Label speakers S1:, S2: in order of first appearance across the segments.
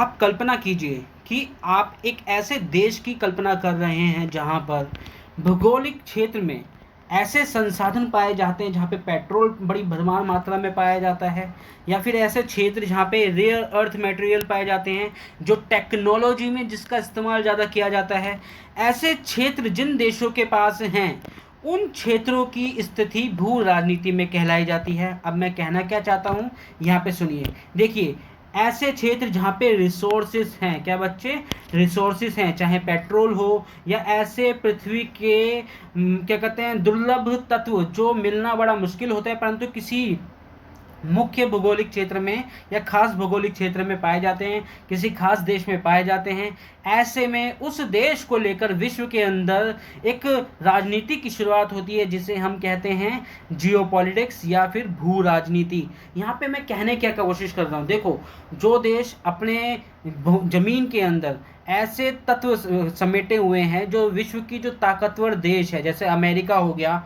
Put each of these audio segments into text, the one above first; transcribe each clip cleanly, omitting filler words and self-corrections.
S1: आप कल्पना कीजिए कि आप एक ऐसे देश की कल्पना कर रहे हैं जहां पर भौगोलिक क्षेत्र में ऐसे संसाधन पाए जाते हैं जहां पे पेट्रोल बड़ी भरमार मात्रा में पाया जाता है, या फिर ऐसे क्षेत्र जहां पे रेयर अर्थ मटेरियल पाए जाते हैं जो टेक्नोलॉजी में जिसका इस्तेमाल ज़्यादा किया जाता है। ऐसे क्षेत्र जिन देशों के पास हैं, उन क्षेत्रों की स्थिति भू राजनीति में कहलाई जाती है। अब मैं कहना क्या चाहता हूँ, यहाँ पे सुनिए। देखिए, ऐसे क्षेत्र जहाँ पे रिसोर्सेस हैं, क्या बच्चे, रिसोर्सेस हैं, चाहे पेट्रोल हो या ऐसे पृथ्वी के क्या कहते हैं, दुर्लभ तत्व जो मिलना बड़ा मुश्किल होता है परंतु किसी मुख्य भौगोलिक क्षेत्र में या खास भौगोलिक क्षेत्र में पाए जाते हैं, किसी खास देश में पाए जाते हैं। ऐसे में उस देश को लेकर विश्व के अंदर एक राजनीति की शुरुआत होती है जिसे हम कहते हैं जियोपॉलिटिक्स या फिर भू राजनीति। यहाँ पे मैं कहने क्या कोशिश कर रहा हूँ, देखो, जो देश अपने जमीन के अंदर ऐसे तत्व समेटे हुए हैं जो विश्व की जो ताकतवर देश है, जैसे अमेरिका हो गया,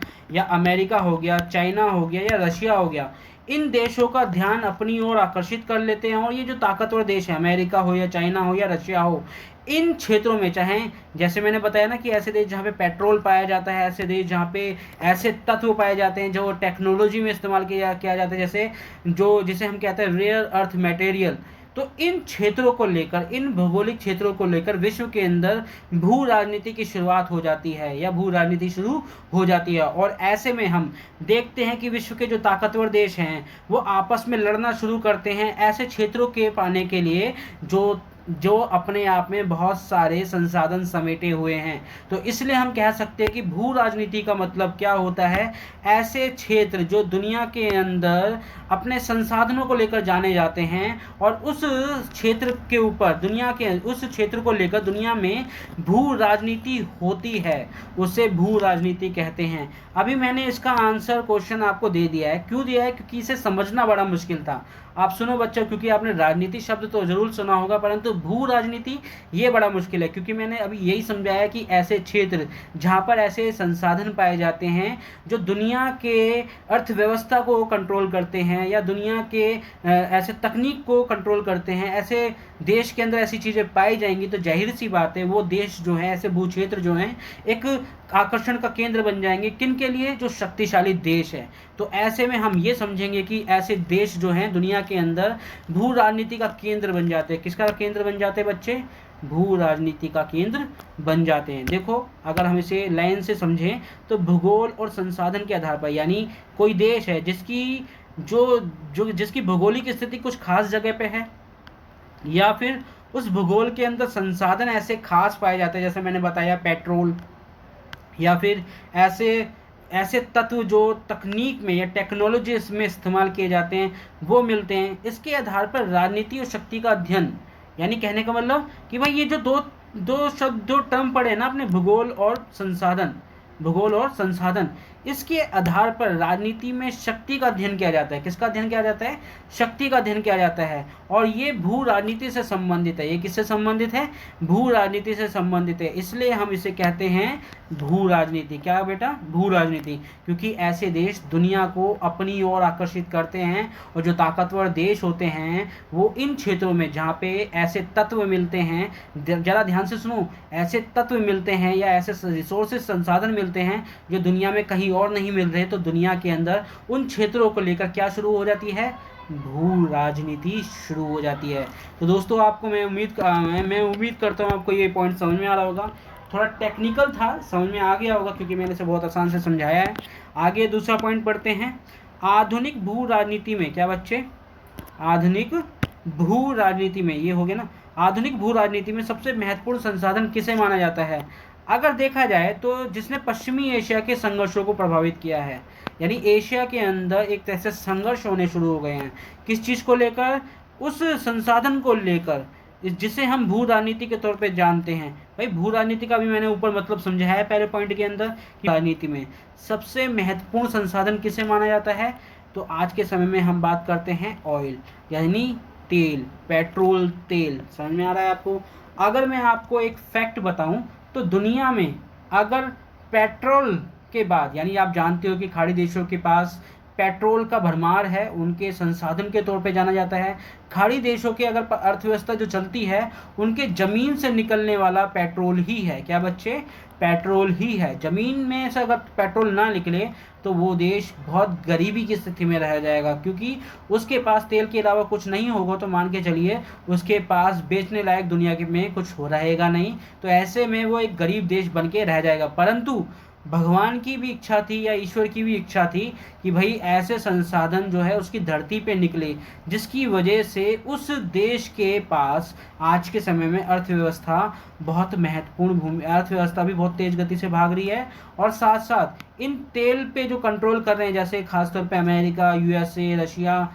S1: चाइना हो गया या रशिया हो गया, इन देशों का ध्यान अपनी ओर आकर्षित कर लेते हैं। और ये जो ताकतवर देश है, अमेरिका हो या चाइना हो या रशिया हो, इन क्षेत्रों में, चाहे जैसे मैंने बताया ना कि ऐसे देश जहाँ पे पेट्रोल पाया जाता है, ऐसे देश जहाँ पे ऐसे तत्व पाए जाते हैं जो टेक्नोलॉजी में इस्तेमाल किया जाता है, जैसे जिसे हम कहते हैं रेयर अर्थ मटेरियल, तो इन क्षेत्रों को लेकर, इन भौगोलिक क्षेत्रों को लेकर विश्व के अंदर भू राजनीति की शुरुआत हो जाती है या भू राजनीति शुरू हो जाती है। और ऐसे में हम देखते हैं कि विश्व के जो ताकतवर देश हैं वो आपस में लड़ना शुरू करते हैं ऐसे क्षेत्रों के पाने के लिए जो जो अपने आप में बहुत सारे संसाधन समेटे हुए हैं। तो इसलिए हम कह सकते हैं कि भू राजनीति का मतलब क्या होता है, ऐसे क्षेत्र जो दुनिया के अंदर अपने संसाधनों को लेकर जाने जाते हैं और उस क्षेत्र के ऊपर, दुनिया के उस क्षेत्र को लेकर दुनिया में भू राजनीति होती है, उसे भू राजनीति कहते हैं। अभी मैंने इसका आंसर क्वेश्चन आपको दे दिया है। क्यों दिया है? क्योंकि इसे समझना बड़ा मुश्किल था। आप सुनो बच्चों, क्योंकि आपने राजनीति शब्द तो जरूर सुना होगा परंतु भू राजनीति ये बड़ा मुश्किल है, क्योंकि मैंने अभी यही समझाया कि ऐसे क्षेत्र जहाँ पर ऐसे संसाधन पाए जाते हैं जो दुनिया के अर्थव्यवस्था को कंट्रोल करते हैं या दुनिया के ऐसे तकनीक को कंट्रोल करते हैं, ऐसे देश के अंदर ऐसी चीज़ें पाई जाएंगी तो जाहिर सी बात है वो देश जो है, ऐसे भू क्षेत्र जो हैं, एक आकर्षण का केंद्र बन जाएंगे। किन के लिए? जो शक्तिशाली देश है। तो ऐसे में हम ये समझेंगे कि ऐसे देश जो हैं दुनिया के अंदर भू राजनीति का केंद्र बन जाते हैं। किसका केंद्र बन जाते हैं बच्चे? भू राजनीति का केंद्र बन जाते हैं। देखो, अगर हम इसे लाइन से समझें तो भूगोल और संसाधन के आधार पर, यानी कोई देश है जिसकी भौगोलिक स्थिति कुछ खास जगह पे है या फिर उस भूगोल के अंदर संसाधन ऐसे खास पाए जाते हैं, जैसे मैंने बताया पेट्रोल, या फिर ऐसे ऐसे तत्व जो तकनीक में या टेक्नोलॉजी में इस्तेमाल किए जाते हैं वो मिलते हैं। इसके आधार पर राजनीति और शक्ति का अध्ययन, यानी कहने का मतलब कि भाई ये जो दो शब्द, दो टर्म पड़े ना अपने, भूगोल और संसाधन, इसके आधार पर राजनीति में शक्ति का अध्ययन किया जाता है। किसका अध्ययन किया जाता है? शक्ति का अध्ययन किया जाता है। और ये भू राजनीति से संबंधित है। ये किससे संबंधित है? भू राजनीति से संबंधित है। इसलिए हम इसे कहते हैं भू राजनीति। क्या बेटा? भू राजनीति। क्योंकि ऐसे देश दुनिया को अपनी ओर आकर्षित करते हैं और जो ताकतवर देश होते हैं वो इन क्षेत्रों में जहाँ पे ऐसे तत्व मिलते हैं, ज़रा ध्यान से सुनो, ऐसे तत्व मिलते हैं या ऐसे रिसोर्सेज, संसाधन मिलते हैं जो दुनिया में कहीं और नहीं मिल रहे, तो दुनिया के अंदर उन क्षेत्रों को लेकर क्या शुरू हो जाती है? भू राजनीति शुरू हो जाती है। तो दोस्तों, आपको मैं उम्मीद करता हूँ आपको ये पॉइंट समझ में आ रहा होगा। थोड़ा टेक्निकल था, समझ में आ गया होगा क्योंकि मैंने इसे बहुत आसान से समझाया है। आगे दूसरा पॉइंट पढ़ते हैं। आधुनिक भू राजनीति में, क्या बच्चे? आधुनिक भू राजनीति में, ये हो गया ना, आधुनिक भू राजनीति में सबसे महत्वपूर्ण संसाधन किसे माना जाता है? अगर देखा जाए तो जिसने पश्चिमी एशिया के संघर्षों को प्रभावित किया है, यानी एशिया के अंदर एक तरह से संघर्ष होने शुरू हो गए हैं। किस चीज़ को लेकर? उस संसाधन को लेकर जिसे हम भू राजनीति के तौर पे जानते हैं। भाई, भू राजनीति का भी मैंने ऊपर मतलब समझाया है पहले पॉइंट के अंदर कि राजनीति में सबसे महत्वपूर्ण संसाधन किसे माना जाता है। तो आज के समय में हम बात करते हैं ऑयल, यानी तेल, पेट्रोल, तेल। समझ में आ रहा है आपको? अगर मैं आपको एक फैक्ट बताऊं तो दुनिया में अगर पेट्रोल के बाद, यानी आप जानते हो कि खाड़ी देशों के पास पेट्रोल का भरमार है, उनके संसाधन के तौर पे जाना जाता है। खाड़ी देशों के अगर अर्थव्यवस्था जो चलती है, उनके ज़मीन से निकलने वाला पेट्रोल ही है। क्या बच्चे? पेट्रोल ही है। ज़मीन में से अगर पेट्रोल ना निकले तो वो देश बहुत गरीबी की स्थिति में रह जाएगा, क्योंकि उसके पास तेल के अलावा कुछ नहीं होगा तो मान के चलिए उसके पास बेचने लायक दुनिया के में कुछ हो रहेगा नहीं। तो ऐसे में वो एक गरीब देश बन के रह जाएगा। परंतु भगवान की भी इच्छा थी या ईश्वर की भी इच्छा थी कि भाई ऐसे संसाधन जो है उसकी धरती पे निकले, जिसकी वजह से उस देश के पास आज के समय में अर्थव्यवस्था बहुत महत्वपूर्ण अर्थव्यवस्था भी बहुत तेज गति से भाग रही है। और साथ साथ इन तेल पे जो कंट्रोल कर रहे हैं, जैसे खासतौर पे अमेरिका, यूएसए, रशिया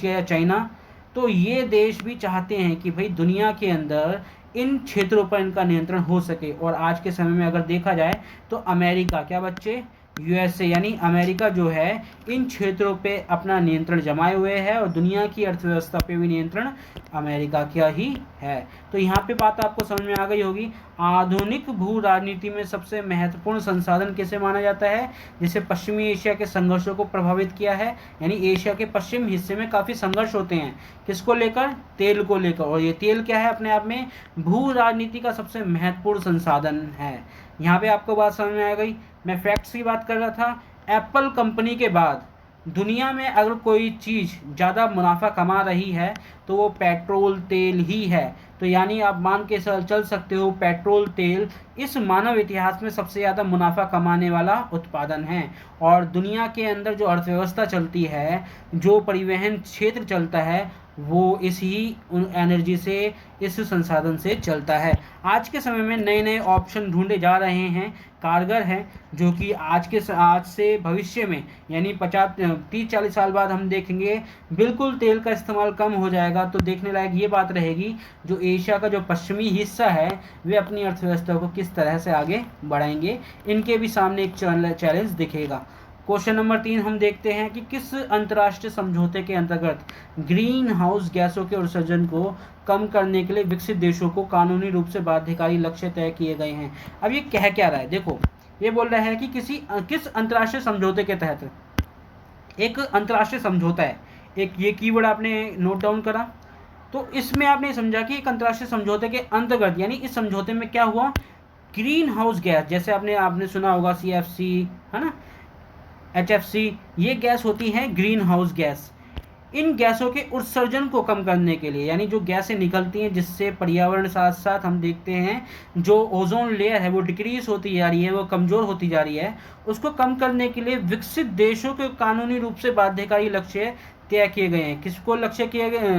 S1: या चाइना, तो ये देश भी चाहते हैं कि भाई दुनिया के अंदर इन क्षेत्रों पर इनका नियंत्रण हो सके। और आज के समय में अगर देखा जाए तो अमेरिका, क्या बच्चे? यूएसए यानी अमेरिका जो है इन क्षेत्रों पे अपना नियंत्रण जमाए हुए है, और दुनिया की अर्थव्यवस्था पे भी नियंत्रण अमेरिका का ही है। तो यहाँ पे बात आपको समझ में आ गई होगी। आधुनिक भू राजनीति में सबसे महत्वपूर्ण संसाधन किसे माना जाता है? जिसे पश्चिमी एशिया के संघर्षों को प्रभावित किया है, यानी एशिया के पश्चिम हिस्से में काफ़ी संघर्ष होते हैं। किसको लेकर? तेल को लेकर। और ये तेल क्या है? अपने आप में भू राजनीति का सबसे महत्वपूर्ण संसाधन है। यहाँ पे आपको बात समझ में आ गई। मैं फैक्ट्स की बात कर रहा था। एप्पल कंपनी के बाद दुनिया में अगर कोई चीज़ ज़्यादा मुनाफा कमा रही है तो वो पेट्रोल तेल ही है। तो यानी आप मान के चल सकते हो पेट्रोल तेल इस मानव इतिहास में सबसे ज़्यादा मुनाफा कमाने वाला उत्पादन है। और दुनिया के अंदर जो अर्थव्यवस्था चलती है, जो परिवहन क्षेत्र चलता है, वो इसी एनर्जी से, इस संसाधन से चलता है। आज के समय में नए नए ऑप्शन ढूंढे जा रहे हैं, कारगर हैं, जो कि आज से भविष्य में यानी 30-40 साल बाद हम देखेंगे बिल्कुल तेल का इस्तेमाल कम हो जाएगा। तो देखने लायक ये बात रहेगी जो एशिया का जो पश्चिमी हिस्सा है वे अपनी अर्थव्यवस्था को किस तरह से आगे बढ़ाएंगे, इनके भी सामने एक चैलेंज दिखेगा। क्वेश्चन नंबर 3 हम देखते हैं कि किस अंतर्राष्ट्रीय समझौते के अंतर्गत ग्रीन हाउस गैसों के उत्सर्जन को कम करने के लिए विकसित देशों को कानूनी रूप से बाध्यकारी लक्ष्य तय किए गए हैं। अब ये कह क्या रहा है? देखो, ये बोल रहा है कि किस अंतर्राष्ट्रीय समझौते के तहत। एक अंतर्राष्ट्रीय समझौता है, एक ये कीवर्ड आपने नोट डाउन करा। तो इसमें आपने समझा कि एक अंतर्राष्ट्रीय समझौते के अंतर्गत, यानी इस समझौते में क्या हुआ, ग्रीन हाउस गैस, जैसे आपने सुना होगा CFC, है ना, HFC, ये गैस होती हैं ग्रीन हाउस गैस। इन गैसों के उत्सर्जन को कम करने के लिए, यानी जो गैसें निकलती हैं जिससे पर्यावरण साथ साथ हम देखते हैं जो ओजोन लेयर है वो डिक्रीज होती जा रही है, वो कमज़ोर होती जा रही है, उसको कम करने के लिए विकसित देशों के कानूनी रूप से बाध्यकारी लक्ष्य तय किए गए हैं।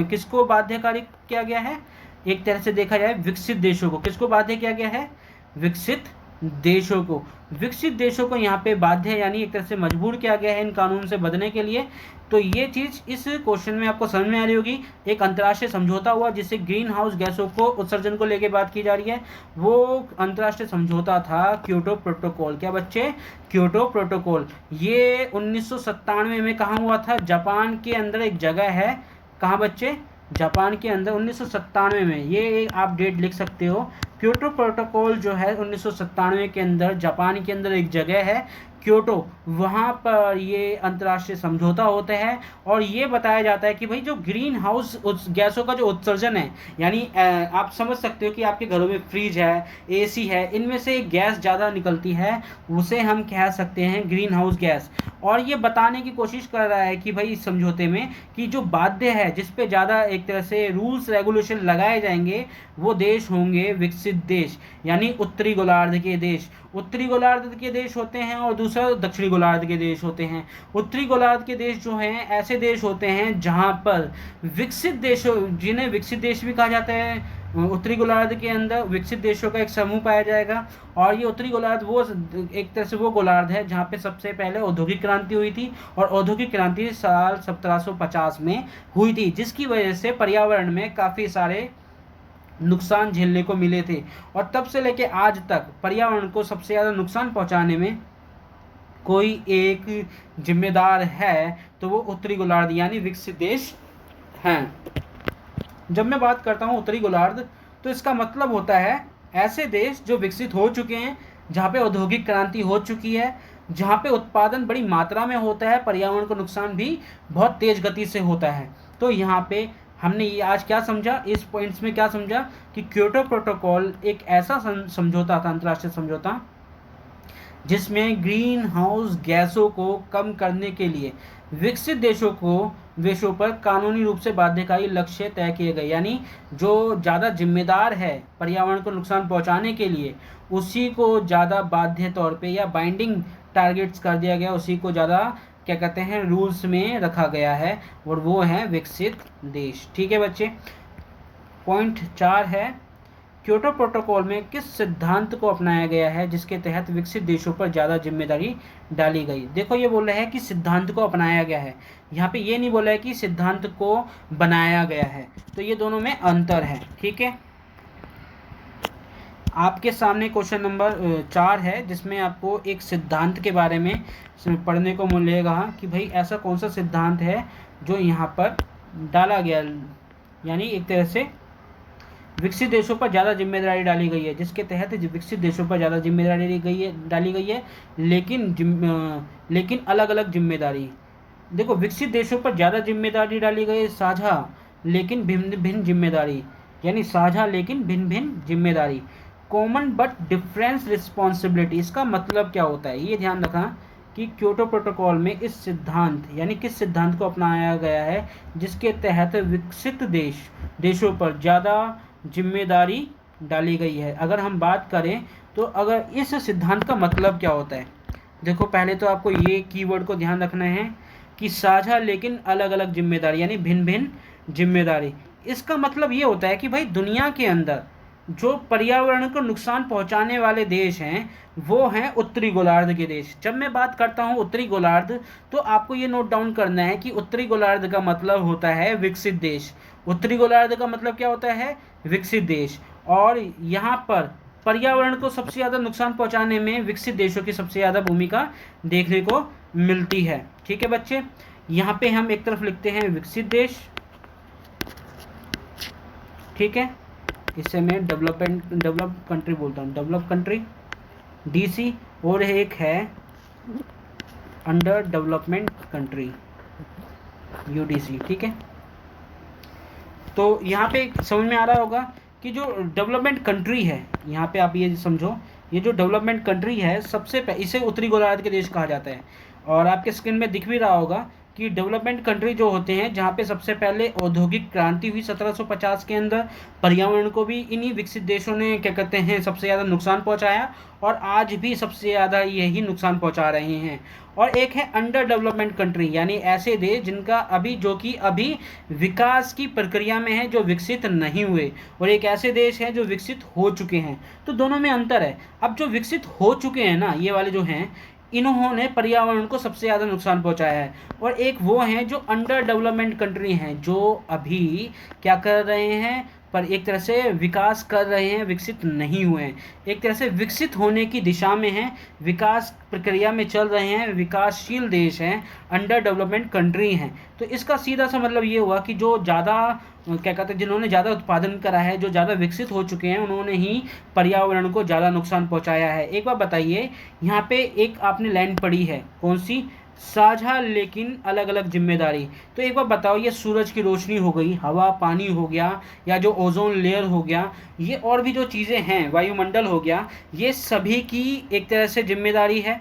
S1: किसको बाध्यकारी किया गया है? एक तरह से देखा जाए विकसित देशों को। किसको बाध्य किया गया है? विकसित देशों को। विकसित देशों को यहाँ पे बाध्य यानी एक तरह से मजबूर किया गया है इन कानून से बदलने के लिए। तो ये चीज़ इस क्वेश्चन में आपको समझ में आ रही होगी। एक अंतर्राष्ट्रीय समझौता हुआ जिससे ग्रीन हाउस गैसों को उत्सर्जन को लेकर बात की जा रही है, वो अंतर्राष्ट्रीय समझौता था क्योटो प्रोटोकॉल। क्या बच्चे? Kyoto protocol. ये 1997 में कहाँ हुआ था? जापान के अंदर एक जगह है। कहाँ बच्चे? जापान के अंदर 1997 में। ये आप डेट लिख सकते हो। क्योटो प्रोटोकॉल जो है 1997 के अंदर जापान के अंदर एक जगह है क्योटो, वहाँ पर ये अंतर्राष्ट्रीय समझौता होते हैं। और ये बताया जाता है कि भाई जो ग्रीन हाउस गैसों का जो उत्सर्जन है, यानी आप समझ सकते हो कि आपके घरों में फ्रिज है, AC है, इनमें से गैस ज़्यादा निकलती है, उसे हम कह सकते हैं ग्रीन हाउस गैस। और ये बताने की कोशिश कर रहा है कि भाई इस समझौते में कि जो बाध्य है, जिस पे ज़्यादा एक तरह से रूल्स रेगुलेशन लगाए जाएंगे, वो देश होंगे विकसित देश, यानी उत्तरी गोलार्ध के देश। उत्तरी गोलार्ध के देश होते हैं और दूसरा दक्षिणी गोलार्ध के देश होते हैं। उत्तरी गोलार्ध के देश जो हैं ऐसे देश होते हैं जहां पर विकसित देशों, जिन्हें विकसित देश भी कहा जाता है, उत्तरी गोलार्ध के अंदर विकसित देशों का एक समूह पाया जाएगा। और ये उत्तरी गोलार्ध वो एक तरह से वो गोलार्ध है जहाँ पे सबसे पहले औद्योगिक क्रांति हुई थी, और औद्योगिक क्रांति साल 1750 में हुई थी, जिसकी वजह से पर्यावरण में काफ़ी सारे नुकसान झेलने को मिले थे। और तब से लेके आज तक पर्यावरण को सबसे ज़्यादा नुकसान पहुंचाने में कोई एक जिम्मेदार है तो वो उत्तरी गोलार्ध यानी विकसित देश हैं। जब मैं बात करता हूँ उत्तरी गोलार्ध, तो इसका मतलब होता है ऐसे देश जो विकसित हो चुके हैं, जहाँ पे औद्योगिक क्रांति हो चुकी है, जहाँ पे उत्पादन बड़ी मात्रा में होता है, पर्यावरण को नुकसान भी बहुत तेज गति से होता है। तो यहाँ पे हमने ये आज क्या समझा, इस पॉइंट्स में क्या समझा कि क्योटो प्रोटोकॉल एक ऐसा समझौता था, अंतर्राष्ट्रीय समझौता, जिसमें ग्रीन हाउस गैसों को कम करने के लिए विकसित देशों पर कानूनी रूप से बाध्यकारी लक्ष्य तय किए गए। यानी जो ज़्यादा जिम्मेदार है पर्यावरण को नुकसान पहुंचाने के लिए, उसी को ज़्यादा बाध्य तौर पे या बाइंडिंग टारगेट्स कर दिया गया, उसी को ज़्यादा क्या कहते हैं रूल्स में रखा गया है, और वो हैं विकसित देश। ठीक है बच्चे। पॉइंट 4 है, क्योटो प्रोटोकॉल में किस सिद्धांत को अपनाया गया है जिसके तहत विकसित देशों पर ज़्यादा जिम्मेदारी डाली गई। देखो ये बोल रहा है कि सिद्धांत को अपनाया गया है, यहाँ पे ये नहीं बोला है कि सिद्धांत को बनाया गया है, तो ये दोनों में अंतर है। ठीक है, आपके सामने क्वेश्चन नंबर 4 है, जिसमें आपको एक सिद्धांत के बारे में पढ़ने को मिलेगा कि भाई ऐसा कौन सा सिद्धांत है जो यहाँ पर डाला गया, यानी एक तरह से विकसित देशों पर ज़्यादा जिम्मेदारी डाली गई है, जिसके तहत विकसित देशों पर ज़्यादा जिम्मेदारी डाली गई है, लेकिन अलग अलग जिम्मेदारी। देखो विकसित देशों पर ज़्यादा जिम्मेदारी डाली गई है, साझा लेकिन भिन्न भिन्न जिम्मेदारी, यानी साझा लेकिन भिन्न भिन्न जिम्मेदारी। कॉमन बट डिफरेंस रिस्पॉन्सिबिलिटी, इसका मतलब क्या होता है, ये ध्यान रखना कि क्योटो प्रोटोकॉल में इस सिद्धांत यानी किस सिद्धांत को अपनाया गया है जिसके तहत विकसित देशों पर ज़्यादा जिम्मेदारी डाली गई है। अगर हम बात करें तो अगर इस सिद्धांत का मतलब क्या होता है, देखो पहले तो आपको ये कीवर्ड को ध्यान रखना है कि साझा लेकिन अलग अलग जिम्मेदारी, यानी भिन्न भिन्न जिम्मेदारी। इसका मतलब ये होता है कि भाई दुनिया के अंदर जो पर्यावरण को नुकसान पहुंचाने वाले देश हैं वो हैं उत्तरी गोलार्ध के देश। जब मैं बात करता हूं उत्तरी गोलार्ध, तो आपको ये नोट डाउन करना है कि उत्तरी गोलार्ध का मतलब होता है विकसित देश। उत्तरी गोलार्ध का मतलब क्या होता है, विकसित देश। और यहाँ पर पर्यावरण को सबसे ज़्यादा नुकसान पहुंचाने में विकसित देशों की सबसे ज़्यादा भूमिका देखने को मिलती है। ठीक है बच्चे, यहाँ पे हम एक तरफ लिखते हैं विकसित देश, ठीक है, इसे मैं डेवलप कंट्री बोलता हूँ, डेवलप कंट्री डीसी, और एक है अंडर डेवलपमेंट कंट्री यूडीसी। ठीक है, तो यहाँ पे समझ में आ रहा होगा कि जो डेवलपमेंट कंट्री है, यहाँ पे आप ये समझो, ये जो डेवलपमेंट कंट्री है सबसे इसे उत्तरी गोलार्ध के देश कहा जाता है। और आपके स्क्रीन में दिख भी रहा होगा कि डेवलपमेंट कंट्री जो होते हैं जहाँ पे सबसे पहले औद्योगिक क्रांति हुई 1750 के अंदर, पर्यावरण को भी इन्हीं विकसित देशों ने क्या कहते हैं सबसे ज़्यादा नुकसान पहुँचाया, और आज भी सबसे ज़्यादा यही नुकसान पहुँचा रहे हैं। और एक है अंडर डेवलपमेंट कंट्री, यानी ऐसे देश जिनका जो कि अभी विकास की प्रक्रिया में है, जो विकसित नहीं हुए, और एक ऐसे देश हैं जो विकसित हो चुके हैं। तो दोनों में अंतर है। अब जो विकसित हो चुके हैं ना, ये वाले जो हैं, इन्होंने पर्यावरण को सबसे ज़्यादा नुकसान पहुंचाया है, और एक वो हैं जो अंडर डेवलपमेंट कंट्री हैं, जो अभी क्या कर रहे हैं, पर एक तरह से विकास कर रहे हैं, विकसित नहीं हुए हैं, एक तरह से विकसित होने की दिशा में हैं, विकास प्रक्रिया में चल रहे हैं, विकासशील देश हैं, अंडर डेवलपमेंट कंट्री हैं। तो इसका सीधा सा मतलब ये हुआ कि जो ज़्यादा क्या कहते हैं, जिन्होंने ज़्यादा उत्पादन करा है, जो ज़्यादा विकसित हो चुके हैं, उन्होंने ही पर्यावरण को ज़्यादा नुकसान पहुंचाया है। एक बार बताइए, यहाँ पे एक आपने लाइन पढ़ी है, कौन सी, साझा लेकिन अलग अलग जिम्मेदारी। तो एक बार बताओ, ये सूरज की रोशनी हो गई, हवा पानी हो गया, या जो ओजोन लेयर हो गया, ये और भी जो चीज़ें हैं, वायुमंडल हो गया, ये सभी की एक तरह से जिम्मेदारी है,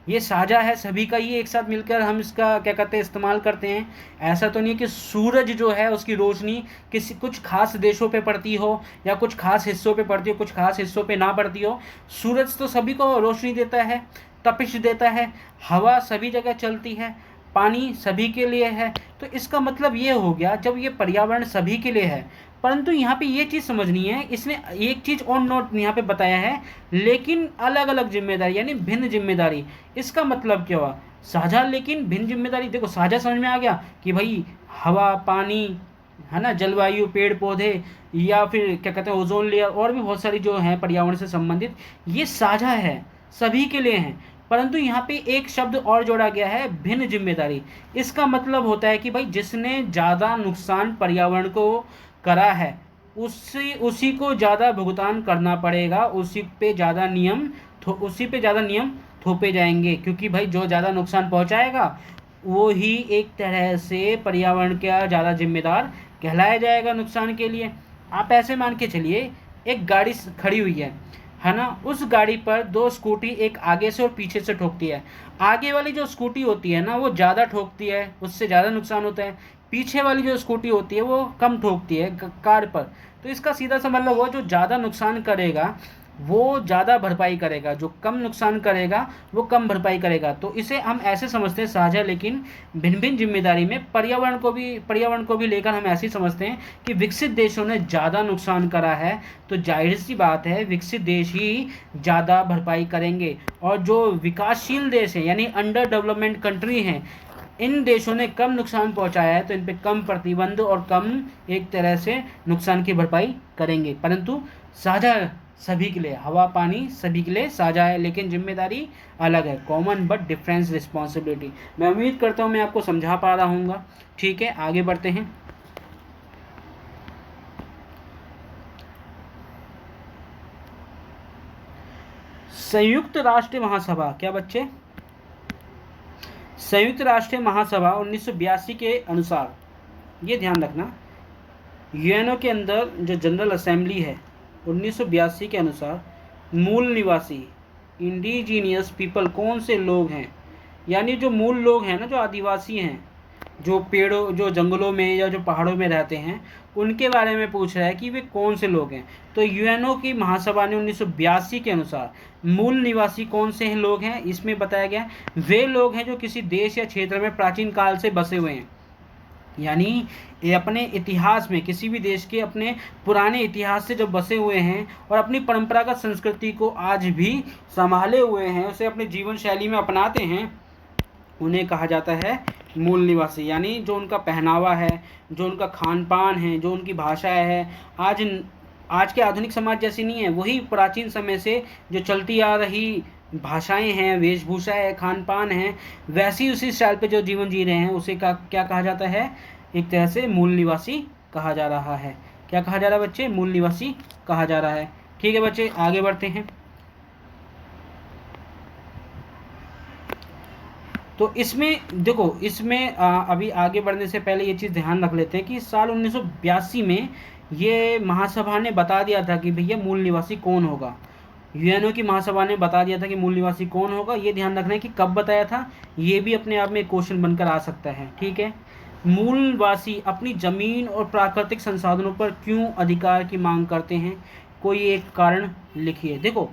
S1: ये साझा है सभी का, ये एक साथ मिलकर हम इसका क्या कहते हैं इस्तेमाल करते हैं। ऐसा तो नहीं है कि सूरज जो है उसकी रोशनी कुछ खास देशों पे पड़ती हो, या कुछ खास हिस्सों पे पड़ती हो, कुछ खास हिस्सों पे ना पड़ती हो। सूरज तो सभी को रोशनी देता है, तपिश देता है, हवा सभी जगह चलती है, पानी सभी के लिए है। तो इसका मतलब ये हो गया, जब ये पर्यावरण सभी के लिए है, परंतु यहाँ पे ये चीज़ समझनी है, इसने एक चीज़ और नोट यहाँ पे बताया है, लेकिन अलग अलग जिम्मेदारी, यानी भिन्न जिम्मेदारी। इसका मतलब क्या हुआ, साझा लेकिन भिन्न जिम्मेदारी। देखो साझा समझ में आ गया कि भाई हवा पानी है ना, जलवायु, पेड़ पौधे, या फिर क्या कहते हैं ओजोन लेयर, और भी बहुत सारी जो हैं पर्यावरण से संबंधित, ये साझा है, सभी के लिए हैं। परंतु यहाँ पे एक शब्द और जोड़ा गया है, भिन्न जिम्मेदारी। इसका मतलब होता है कि भाई जिसने ज़्यादा नुकसान पर्यावरण को करा है, उसी को ज़्यादा भुगतान करना पड़ेगा, उसी पे ज़्यादा नियम थोपे जाएंगे, क्योंकि भाई जो ज़्यादा नुकसान पहुंचाएगा वो ही एक तरह से पर्यावरण का ज़्यादा जिम्मेदार कहलाया जाएगा नुकसान के लिए। आप ऐसे मान के चलिए, एक गाड़ी खड़ी हुई है ना, उस गाड़ी पर दो स्कूटी एक आगे से और पीछे से ठोकती है। आगे वाली जो स्कूटी होती है ना वो ज़्यादा ठोकती है, उससे ज़्यादा नुकसान होता है। पीछे वाली जो स्कूटी होती है वो कम ठोकती है कार पर। तो इसका सीधा सा मतलब हुआ जो ज़्यादा नुकसान करेगा वो ज़्यादा भरपाई करेगा, जो कम नुकसान करेगा वो कम भरपाई करेगा। तो इसे हम ऐसे समझते हैं साझा लेकिन भिन्न भिन्न जिम्मेदारी में। पर्यावरण को भी लेकर हम ऐसे ही समझते हैं कि विकसित देशों ने ज़्यादा नुकसान करा है तो जाहिर सी बात है विकसित देश ही ज़्यादा भरपाई करेंगे, और जो विकासशील देश हैं यानी अंडर डेवलपमेंट कंट्री हैं, इन देशों ने कम नुकसान पहुंचाया है तो इन पे कम प्रतिबंध और कम एक तरह से नुकसान की भरपाई करेंगे। परंतु साझा सभी के लिए, हवा पानी सभी के लिए साझा है लेकिन जिम्मेदारी अलग है, कॉमन बट डिफरेंस रिस्पॉन्सिबिलिटी। मैं उम्मीद करता हूँ मैं आपको समझा पा रहा हूँगा। ठीक है, आगे बढ़ते हैं। संयुक्त राष्ट्र महासभा, क्या बच्चे? संयुक्त राष्ट्र महासभा 1982 के अनुसार, ये ध्यान रखना, यूएनओ के अंदर जो जनरल असेंबली है 1982 के अनुसार मूल निवासी इंडिजीनियस पीपल कौन से लोग हैं, यानी जो मूल लोग हैं ना, जो आदिवासी हैं, जो पेड़ों जो जंगलों में या जो पहाड़ों में रहते हैं, उनके बारे में पूछ रहा है कि वे कौन से लोग हैं। तो यूएनओ की महासभा ने 1982 के अनुसार मूल निवासी कौन से लोग हैं इसमें बताया गया वे लोग हैं जो किसी देश या क्षेत्र में प्राचीन काल से बसे हुए हैं, यानी ये अपने इतिहास में किसी भी देश के अपने पुराने इतिहास से जो बसे हुए हैं और अपनी परंपरागत संस्कृति को आज भी संभाले हुए हैं, उसे अपने जीवन शैली में अपनाते हैं, उन्हें कहा जाता है मूल निवासी। यानी जो उनका पहनावा है, जो उनका खान पान है, जो उनकी भाषा है, आज के आधुनिक समाज जैसी नहीं है, वही प्राचीन समय से जो चलती आ रही भाषाएं हैं, वेशभूषा है, खान पान है, वैसी उसी स्टाइल पे जो जीवन जी रहे हैं उसे क्या कहा जाता है? एक तरह से मूल निवासी कहा जा रहा है। क्या कहा जा रहा है बच्चे? मूल निवासी कहा जा रहा है। ठीक है बच्चे, आगे बढ़ते हैं। तो इसमें देखो, इसमें अभी आगे बढ़ने से पहले ये चीज़ ध्यान रख लेते हैं कि साल 1982 में ये महासभा ने बता दिया था कि भैया मूल निवासी कौन होगा। यूएनओ की महासभा ने बता दिया था कि मूल निवासी कौन होगा। ये ध्यान रखना है कि कब बताया था, ये भी अपने आप में एक क्वेश्चन बनकर आ सकता है। ठीक है, मूलवासी अपनी जमीन और प्राकृतिक संसाधनों पर क्यों अधिकार की मांग करते हैं? कोई एक कारण लिखिए। देखो,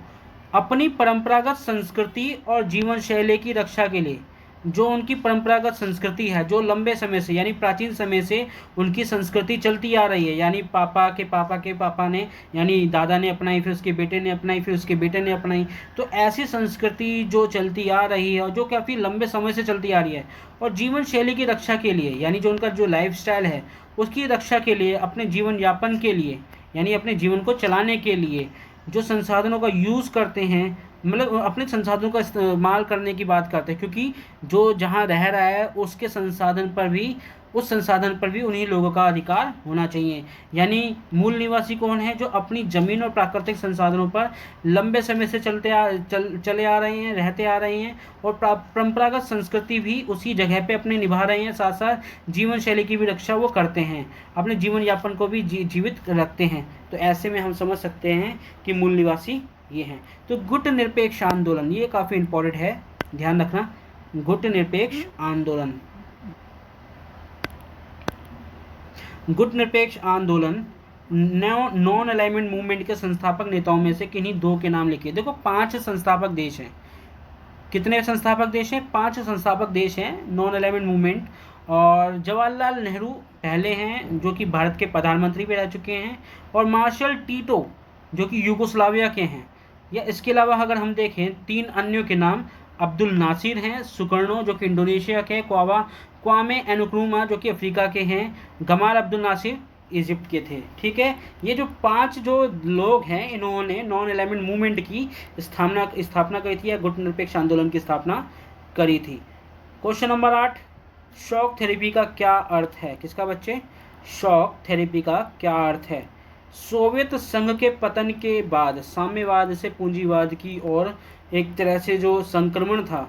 S1: अपनी परंपरागत संस्कृति और जीवन शैली की रक्षा के लिए, जो उनकी परंपरागत संस्कृति है, जो लंबे समय से यानी प्राचीन समय से उनकी संस्कृति चलती आ रही है, यानी पापा के पापा के पापा ने यानी दादा ने अपनाई, फिर उसके बेटे ने अपनाई, फिर उसके बेटे ने अपनाई। तो ऐसी संस्कृति जो चलती आ रही है और जो काफ़ी लंबे समय से चलती आ रही है, और जीवन शैली की रक्षा के लिए, यानी जो उनका जो लाइफ स्टाइल है उसकी रक्षा के लिए, अपने जीवन यापन के लिए, यानी अपने जीवन को चलाने के लिए जो संसाधनों का यूज़ करते हैं, मतलब अपने संसाधनों का इस्तेमाल करने की बात करते हैं, क्योंकि जो जहाँ रह रहा है उसके संसाधन पर भी, उस संसाधन पर भी उन्हीं लोगों का अधिकार होना चाहिए। यानी मूल निवासी कौन है? जो अपनी ज़मीन और प्राकृतिक संसाधनों पर लंबे समय से चले आ रहे हैं, रहते आ रहे हैं, और परंपरागत संस्कृति भी उसी जगह पे अपने निभा रहे हैं, साथ साथ जीवन शैली की भी रक्षा वो करते हैं, अपने जीवन यापन को भी जीवित रखते हैं। तो ऐसे में हम समझ सकते हैं कि मूल निवासी ये हैं। तो गुट निरपेक्ष आंदोलन, ये काफ़ी इंपॉर्टेंट है, ध्यान रखना। गुट निरपेक्ष आंदोलन, गुट निरपेक्ष आंदोलन नॉन अलाइनमेंट मूवमेंट के संस्थापक नेताओं में से किन्हीं दो के नाम लिखिए। देखो, 5 संस्थापक देश हैं। कितने संस्थापक देश हैं? 5 संस्थापक देश हैं नॉन अलाइनमेंट मूवमेंट। और जवाहरलाल नेहरू पहले हैं, जो कि भारत के प्रधानमंत्री भी रह चुके हैं, और मार्शल टीटो जो कि यूगोस्लाविया के हैं। या इसके अलावा अगर हम देखें 3 अन्यों के नाम, अब्दुल नासिर हैं सुकर्णो जो कि इंडोनेशिया के, क्वामे एनुक्रुमा जो कि अफ्रीका के हैं, गमाल अब्दुल नासिर इजिप्ट के थे। ठीक है, ये जो 5 जो लोग हैं, इन्होंने नॉन अलाइनमेंट मूवमेंट की स्थापना करी थी, या गुट निरपेक्ष आंदोलन की स्थापना करी थी। क्वेश्चन नंबर 8, शॉक थेरेपी का क्या अर्थ है? किसका बच्चे? शॉक थेरेपी का क्या अर्थ है? सोवियत संघ के पतन के बाद साम्यवाद से पूंजीवाद की ओर एक तरह से जो संक्रमण था,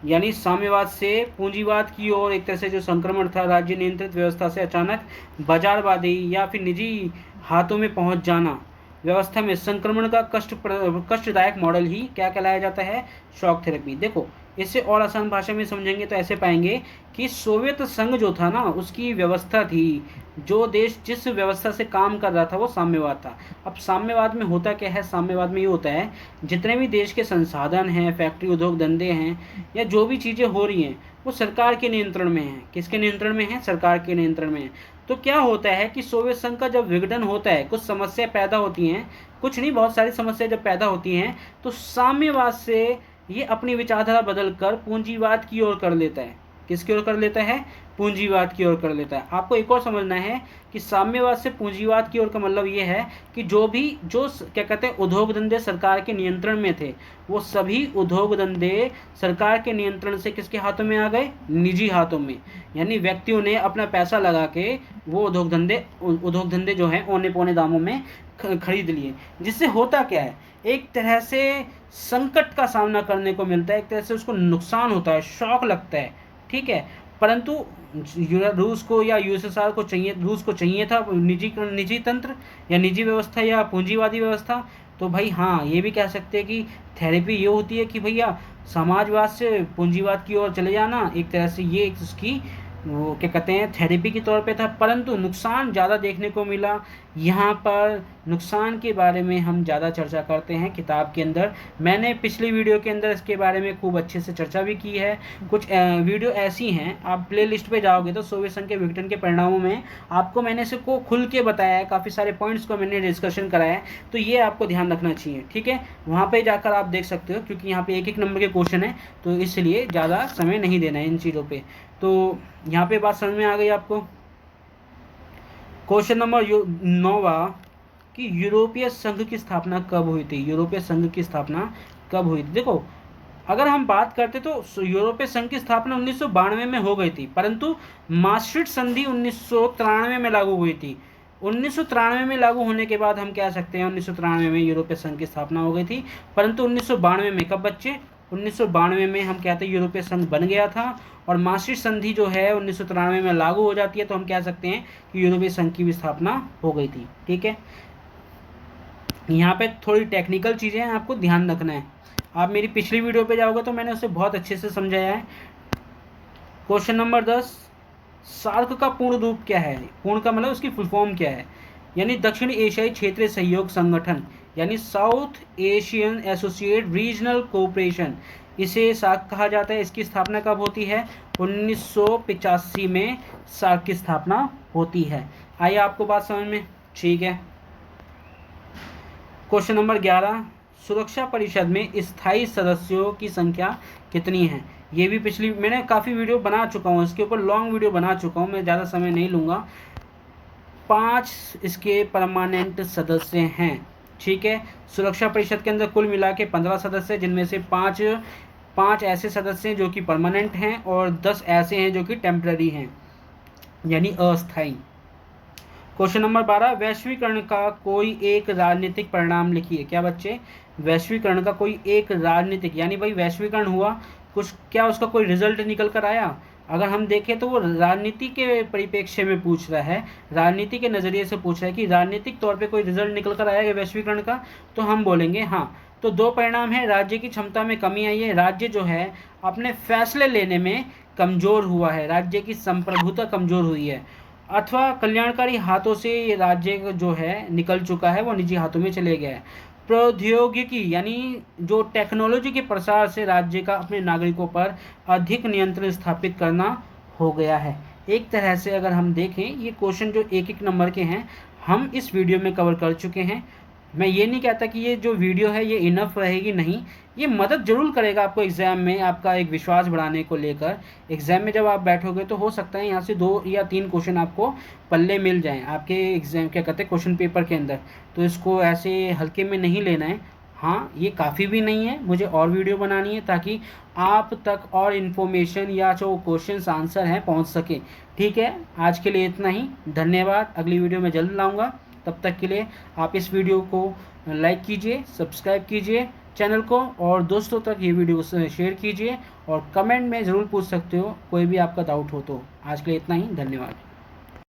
S1: यानी साम्यवाद से पूंजीवाद की ओर एक तरह से जो संक्रमण था, राज्य नियंत्रित व्यवस्था से अचानक बाजारवादी या फिर निजी हाथों में पहुंच जाना, व्यवस्था में संक्रमण का कष्टदायक मॉडल ही क्या कहलाया जाता है? Shock therapy. देखो, इसे और आसान भाषा में समझेंगे तो ऐसे पाएंगे कि सोवियत संघ जो था ना, उसकी व्यवस्था थी, जो देश जिस व्यवस्था से काम कर रहा था वो साम्यवाद था। अब साम्यवाद में होता क्या है? साम्यवाद में ये होता है, जितने भी देश के संसाधन हैं, फैक्ट्री उद्योग धंधे हैं, या जो भी चीज़ें हो रही हैं, वो सरकार के नियंत्रण में है। किसके नियंत्रण में है? सरकार के नियंत्रण में है। तो क्या होता है कि सोवियत संघ का जब विघटन होता है, कुछ समस्या पैदा होती हैं, कुछ नहीं, बहुत सारी समस्या जब पैदा होती हैं, तो साम्यवाद से ये अपनी विचारधारा बदलकर पूंजीवाद की ओर कर लेता है। किसकी ओर कर लेता है? पूंजीवाद की ओर कर लेता है। आपको एक और समझना है कि साम्यवाद से पूंजीवाद की ओर का मतलब ये है कि जो क्या कहते हैं, उद्योग धंधे सरकार के नियंत्रण में थे, वो सभी उद्योग धंधे सरकार के नियंत्रण से किसके हाथों में आ गए? निजी हाथों में। यानी व्यक्तियों ने अपना पैसा लगा के वो उद्योग धंधे जो हैं औने पौने दामों में खरीद लिए। जिससे होता क्या है, एक तरह से संकट का सामना करने को मिलता है, एक तरह से उसको नुकसान होता है, शॉक लगता है, ठीक है। परंतु रूस को या यूएसएसआर को चाहिए, रूस को चाहिए था निजी तंत्र या निजी व्यवस्था या पूंजीवादी व्यवस्था। तो भाई हाँ, ये भी कह सकते हैं कि थेरेपी ये होती है कि भैया समाजवाद से पूंजीवाद की ओर चले जाना, एक तरह से ये उसकी वो क्या कहते हैं, थेरेपी के तौर पे था। परंतु नुकसान ज़्यादा देखने को मिला। यहाँ पर नुकसान के बारे में हम ज़्यादा चर्चा करते हैं किताब के अंदर। मैंने पिछली वीडियो के अंदर इसके बारे में खूब अच्छे से चर्चा भी की है। कुछ वीडियो ऐसी हैं, आप प्ले लिस्ट पर जाओगे तो सोवियत संघ के विघटन के परिणामों में आपको मैंने इसको खुल के बताया है, काफ़ी सारे पॉइंट्स को मैंने डिस्कशन कराया है। तो ये आपको ध्यान रखना चाहिए, ठीक है। वहाँ पर जाकर आप देख सकते हो, क्योंकि यहाँ पर एक नंबर के क्वेश्चन है, तो इसलिए ज़्यादा समय नहीं देना है इन चीज़ों पर। तो यहाँ पे बात समझ में आ गई आपको। क्वेश्चन नंबर 9 कि यूरोपीय संघ की स्थापना कब हुई थी? यूरोपीय संघ की स्थापना कब हुई थी? देखो, अगर हम बात करते तो यूरोपीय संघ की स्थापना 1992 में हो गई थी, परंतु मास्ट्रिक्ट संधि 1993 में लागू हुई थी। 1993 में लागू होने के बाद हम कह सकते हैं 1993 में यूरोपीय संघ की स्थापना हो गई थी। परंतु 1992 में, कब बच्चे? 1992 में हम कहते हैं यूरोपीय संघ बन गया था, और मास्ट्रिक्ट संधि जो है 1993 में लागू हो जाती है, तो हम कह सकते हैं कि यूरोपीय संघ की भी स्थापना हो गई थी, ठीक है। यहाँ पे थोड़ी टेक्निकल चीज़ें हैं, आपको ध्यान रखना है। आप मेरी पिछली वीडियो पे जाओगे तो मैंने उसे बहुत अच्छे से समझाया है। क्वेश्चन नंबर 10, सार्क का पूर्ण रूप क्या है? पूर्ण का मतलब उसकी फुल फॉर्म क्या है? यानी दक्षिण एशियाई क्षेत्रीय सहयोग संगठन, यानी south Asian associate regional cooperation, इसे सार्क कहा जाता है। इसकी स्थापना कब होती है? 1985 में सार्क की स्थापना होती है। आइए आपको बात समझ में, ठीक है। क्वेश्चन नंबर 11, सुरक्षा परिषद में स्थायी सदस्यों की संख्या कितनी है? ये भी पिछली मैंने काफ़ी वीडियो बना चुका हूँ, इसके ऊपर लॉन्ग वीडियो बना चुका हूँ, मैं ज़्यादा समय नहीं लूँगा। 5 इसके परमानेंट सदस्य हैं, ठीक है। सुरक्षा परिषद के अंदर कुल मिला के 15 सदस्य, जिनमें से 5 ऐसे सदस्य हैं जो कि परमानेंट हैं, और 10 ऐसे हैं जो कि टेम्पररी हैं, यानी अस्थायी। क्वेश्चन नंबर 12, वैश्वीकरण का कोई एक राजनीतिक परिणाम लिखिए। क्या बच्चे? वैश्वीकरण का कोई एक राजनीतिक, यानी भाई वैश्वीकरण हुआ, कुछ क्या उसका कोई रिजल्ट निकल कर आया? अगर हम देखें तो वो राजनीति के परिप्रेक्ष्य में पूछ रहा है, राजनीति के नज़रिए से पूछ रहा है कि राजनीतिक तौर पे कोई रिजल्ट निकल कर आया है वैश्वीकरण का, तो हम बोलेंगे हाँ। तो 2 परिणाम है, राज्य की क्षमता में कमी आई है, राज्य जो है अपने फैसले लेने में कमज़ोर हुआ है, राज्य की संप्रभुता कमज़ोर हुई है, अथवा कल्याणकारी हाथों से राज्य जो है निकल चुका है, वो निजी हाथों में चले गया है। प्रौद्योगिकी यानी जो टेक्नोलॉजी के प्रसार से राज्य का अपने नागरिकों पर अधिक नियंत्रण स्थापित करना हो गया है। एक तरह से अगर हम देखें, ये क्वेश्चन जो 1-1 नंबर के हैं हम इस वीडियो में कवर कर चुके हैं। मैं ये नहीं कहता कि ये जो वीडियो है ये इनफ रहेगी, नहीं, ये मदद ज़रूर करेगा आपको एग्ज़ाम में, आपका एक विश्वास बढ़ाने को लेकर। एग्ज़ाम में जब आप बैठोगे तो हो सकता है यहाँ से 2 या 3 क्वेश्चन आपको पल्ले मिल जाएं आपके एग्ज़ाम, क्या कहते हैं, क्वेश्चन पेपर के अंदर। तो इसको ऐसे हल्के में नहीं लेना है। हाँ, ये काफ़ी भी नहीं है, मुझे और वीडियो बनानी है ताकि आप तक और इन्फॉर्मेशन या जो क्वेश्चन आंसर हैं पहुँच सके, ठीक है। आज के लिए इतना ही, धन्यवाद। अगली वीडियो में जल्द लाऊँगा, तब तक के लिए आप इस वीडियो को लाइक कीजिए, सब्सक्राइब कीजिए, चैनल को और दोस्तों तक ये वीडियो शेयर कीजिए और कमेंट में ज़रूर पूछ सकते हो कोई भी आपका डाउट हो तो। आज के लिए इतना ही, धन्यवाद।